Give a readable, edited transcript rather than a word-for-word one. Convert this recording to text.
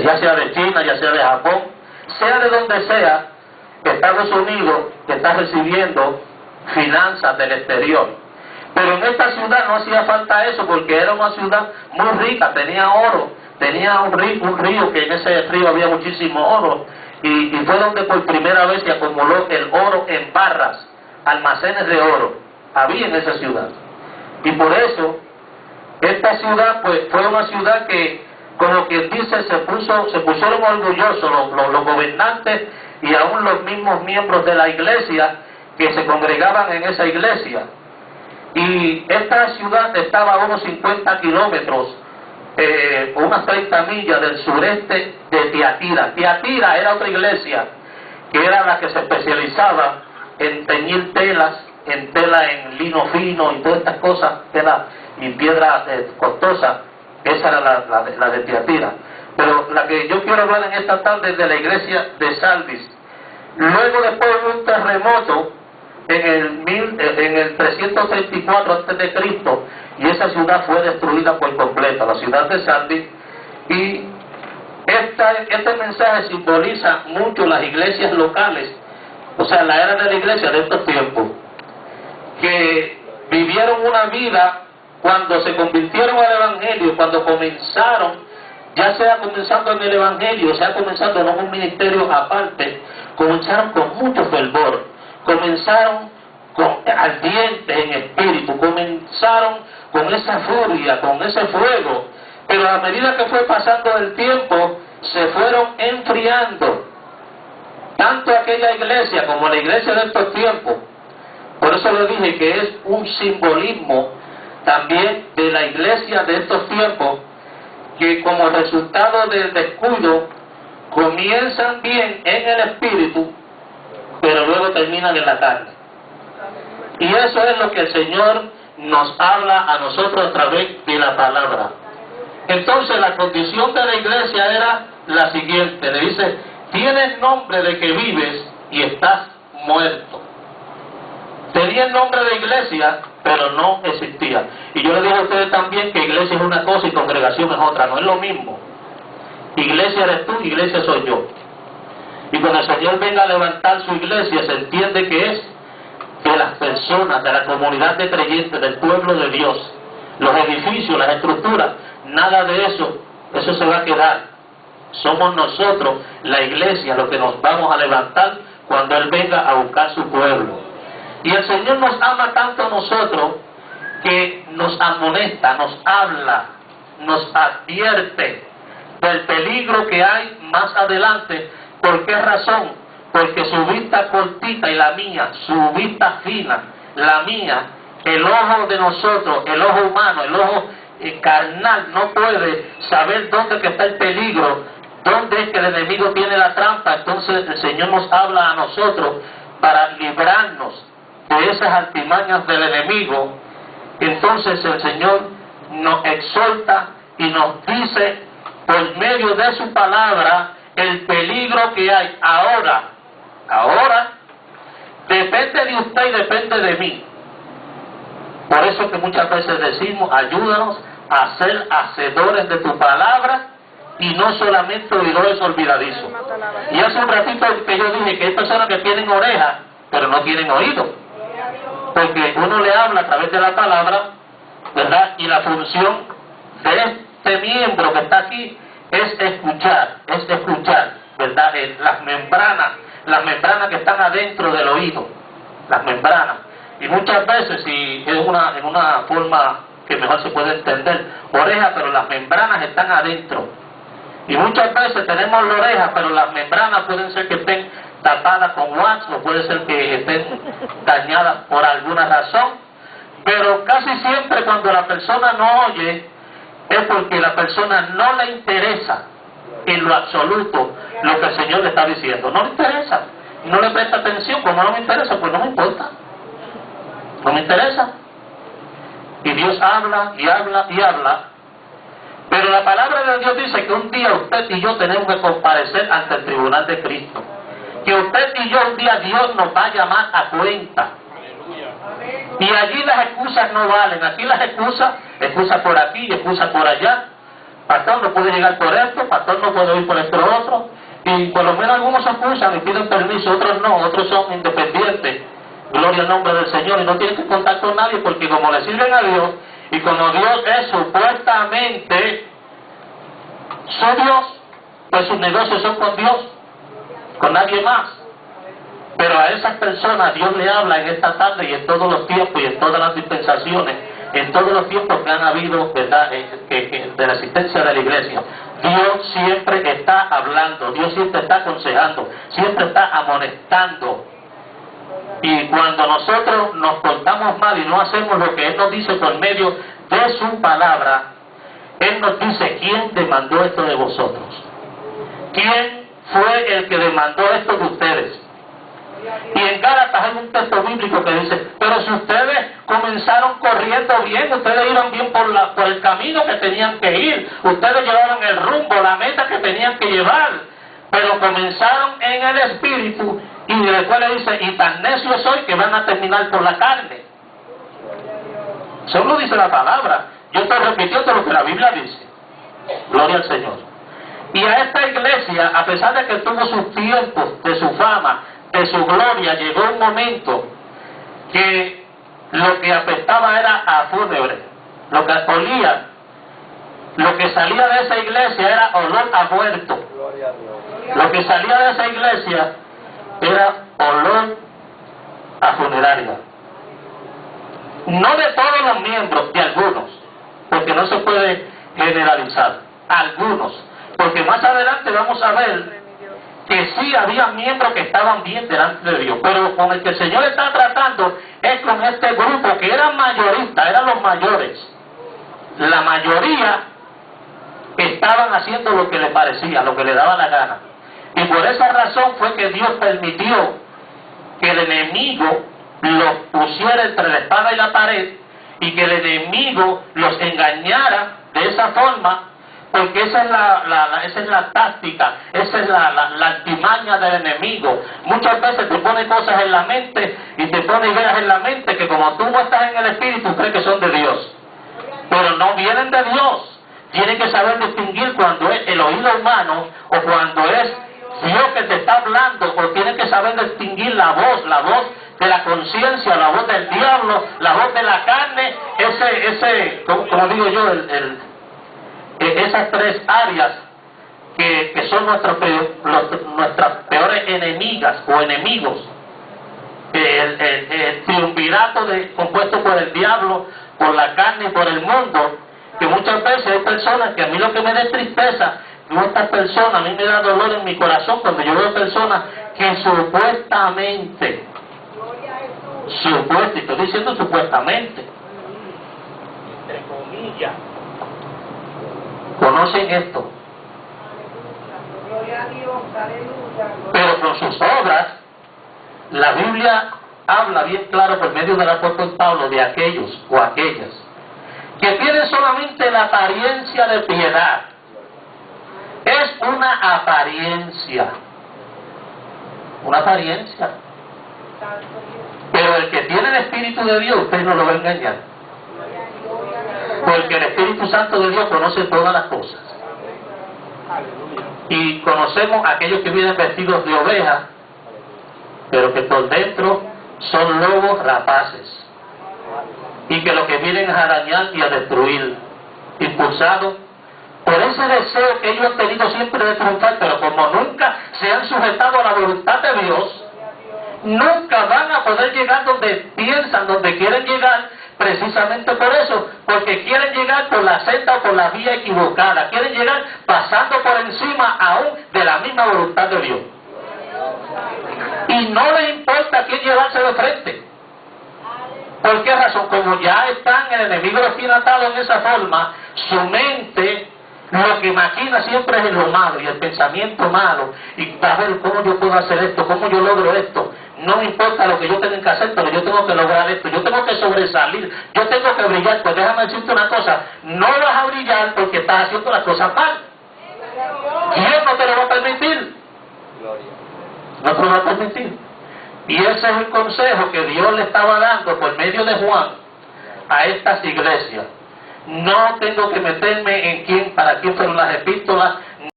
ya sea de China, ya sea de Japón, sea de donde sea, Estados Unidos está recibiendo finanzas del exterior. Pero en esta ciudad no hacía falta eso, porque era una ciudad muy rica, tenía oro, tenía un río, que en ese río había muchísimo oro, y fue donde por primera vez se acumuló el oro en barras, almacenes de oro, había en esa ciudad. Y por eso, esta ciudad pues fue una ciudad que, como quien dice, se pusieron orgullosos los gobernantes y aún los mismos miembros de la iglesia que se congregaban en esa iglesia. Y esta ciudad estaba a unos 50 kilómetros, unas 30 millas del sureste de Tiatira. Tiatira era otra iglesia que era la que se especializaba en teñir telas, en tela en lino fino y todas estas cosas, tela y piedra costosa. Esa era la de Tiatira. Pero la que yo quiero hablar en esta tarde es de la iglesia de Sardis. Luego, después de un terremoto en el 334 a.C., y esa ciudad fue destruida por completo, la ciudad de Sardis. Y este mensaje simboliza mucho las iglesias locales, o sea, la era de la iglesia de estos tiempos, que vivieron una vida cuando se convirtieron al evangelio, cuando comenzaron, ya sea comenzando en el evangelio, sea comenzando en un ministerio aparte, comenzaron con mucho fervor, comenzaron ardientes en espíritu, comenzaron con esa furia, con ese fuego, pero a medida que fue pasando el tiempo, se fueron enfriando, tanto aquella iglesia como la iglesia de estos tiempos. Por eso le dije que es un simbolismo también de la iglesia de estos tiempos, que como resultado del descuido comienzan bien en el espíritu, pero luego terminan en la carne. Y eso es lo que el Señor nos habla a nosotros a través de la palabra. Entonces la condición de la iglesia era la siguiente, le dice: tienes nombre de que vives y estás muerto. Tenía el nombre de iglesia, pero no existía. Y yo le dije a ustedes también que iglesia es una cosa y congregación es otra, no es lo mismo. Iglesia eres tú, iglesia soy yo. Y cuando el Señor venga a levantar su iglesia, se entiende que es de las personas, de la comunidad de creyentes, del pueblo de Dios. Los edificios, las estructuras, nada de eso, eso se va a quedar. Somos nosotros, la iglesia, los que nos vamos a levantar cuando Él venga a buscar su pueblo. Y el Señor nos ama tanto a nosotros que nos amonesta, nos habla, nos advierte del peligro que hay más adelante. ¿Por qué razón? Porque su vista cortita y la mía, su vista fina, la mía, el ojo de nosotros, el ojo humano, el ojo carnal, no puede saber dónde que está el peligro, dónde es que el enemigo tiene la trampa. Entonces el Señor nos habla a nosotros para librarnos de esas artimañas del enemigo. Entonces el Señor nos exhorta y nos dice por medio de su palabra el peligro que hay ahora. Depende de usted y depende de mí. Por eso que muchas veces decimos: ayúdanos a ser hacedores de tu palabra y no solamente oidores olvidadizos. Y hace un ratito que yo dije que hay personas que tienen orejas pero no tienen oído, porque uno le habla a través de la palabra, ¿verdad? Y la función de este miembro que está aquí es escuchar, ¿verdad? Las membranas que están adentro del oído, las membranas. Y muchas veces, si es en una forma que mejor se puede entender, oreja, pero las membranas están adentro. Y muchas veces tenemos la oreja, pero las membranas pueden ser que estén tapadas con wax, o puede ser que estén dañadas por alguna razón. Pero casi siempre cuando la persona no oye, es porque la persona no le interesa en lo absoluto lo que el Señor le está diciendo. No le interesa, no le presta atención. Como no me interesa, pues no me importa, no me interesa. Y Dios habla y habla y habla, pero la palabra de Dios dice que un día usted y yo tenemos que comparecer ante el tribunal de Cristo, que usted y yo un día Dios nos va a llamar a cuenta. Y allí las excusas no valen. Aquí las excusas por aquí y excusas por allá, pastor no puede llegar por esto, pastor no puede ir por esto otro, y por lo menos algunos se acusan y piden permiso, otros no, otros son independientes, gloria al nombre del Señor, y no tienen que contar con nadie, porque como le sirven a Dios, y como Dios es supuestamente su Dios, pues sus negocios son con Dios, con nadie más. Pero a esas personas Dios le habla en esta tarde y en todos los tiempos y en todas las dispensaciones, en todos los tiempos que han habido, ¿verdad?, de la existencia de la iglesia. Dios siempre está hablando, Dios siempre está aconsejando, siempre está amonestando. Y cuando nosotros nos portamos mal y no hacemos lo que Él nos dice por medio de su palabra, Él nos dice: ¿quién demandó esto de vosotros? ¿Quién fue el que demandó esto de ustedes? Y en Gálatas hay un texto bíblico que dice: pero si ustedes comenzaron corriendo bien, ustedes iban bien por el camino que tenían que ir, ustedes llevaban el rumbo, la meta que tenían que llevar, pero comenzaron en el espíritu, y después le dice: y tan necios soy que van a terminar por la carne. Eso lo dice la palabra. Yo estoy repitiendo lo que la Biblia dice. Gloria al Señor. Y a esta iglesia, a pesar de que tuvo sus tiempos, de su fama, de su gloria, llegó un momento que lo que apestaba era a fúnebre, lo que olía, lo que salía de esa iglesia era olor a muerto, lo que salía de esa iglesia era olor a funeraria. No de todos los miembros, de algunos, porque no se puede generalizar, algunos, porque más adelante vamos a ver que sí había miembros que estaban bien delante de Dios, pero con el que el Señor está tratando es con este grupo que eran mayoristas, eran los mayores. La mayoría estaban haciendo lo que les parecía, lo que les daba la gana. Y por esa razón fue que Dios permitió que el enemigo los pusiera entre la espada y la pared, y que el enemigo los engañara de esa forma, porque esa es la táctica, esa es la artimaña del enemigo. Muchas veces te pone cosas en la mente y te pone ideas en la mente que, como tú no estás en el espíritu, crees que son de Dios, pero no vienen de Dios. Tienes que saber distinguir cuando es el oído humano o cuando es Dios que te está hablando, o tienes que saber distinguir la voz de la conciencia, la voz del diablo, la voz de la carne, como digo yo, esas tres áreas que son nuestras peores enemigas o enemigos. El triunvirato compuesto por el diablo, por la carne y por el mundo, que muchas veces hay personas que a mí lo que me da tristeza, estas personas, a mí me da dolor en mi corazón cuando yo veo personas que supuestamente, estoy diciendo supuestamente, entre comillas, conocen esto, pero con sus obras, la Biblia habla bien claro por medio del apóstol Pablo de aquellos o aquellas que tienen solamente la apariencia de piedad. Es una apariencia, pero el que tiene el Espíritu de Dios, usted no lo va a engañar, porque el Espíritu Santo de Dios conoce todas las cosas. Y conocemos a aquellos que vienen vestidos de oveja, pero que por dentro son lobos rapaces, y que lo que vienen es a dañar y a destruir, impulsados por ese deseo que ellos han tenido siempre de triunfar, pero como nunca se han sujetado a la voluntad de Dios, nunca van a poder llegar donde piensan, donde quieren llegar, precisamente por eso, porque quieren llegar por la senda o por la vía equivocada, quieren llegar pasando por encima aún de la misma voluntad de Dios. Y no les importa quién llevarse de frente. ¿Por qué razón? Como ya están, el enemigo los tiene atados en esa forma, su mente lo que maquina siempre es en lo malo y el pensamiento malo, y a ver cómo yo puedo hacer esto, cómo yo logro esto. No me importa lo que yo tenga que hacer, pero yo tengo que lograr esto, yo tengo que sobresalir, yo tengo que brillar. Pues déjame decirte una cosa, no vas a brillar porque estás haciendo las cosas mal. Dios no te lo va a permitir, no te lo va a permitir. Y ese es el consejo que Dios le estaba dando por medio de Juan a estas iglesias. No tengo que meterme en para quién fueron las epístolas,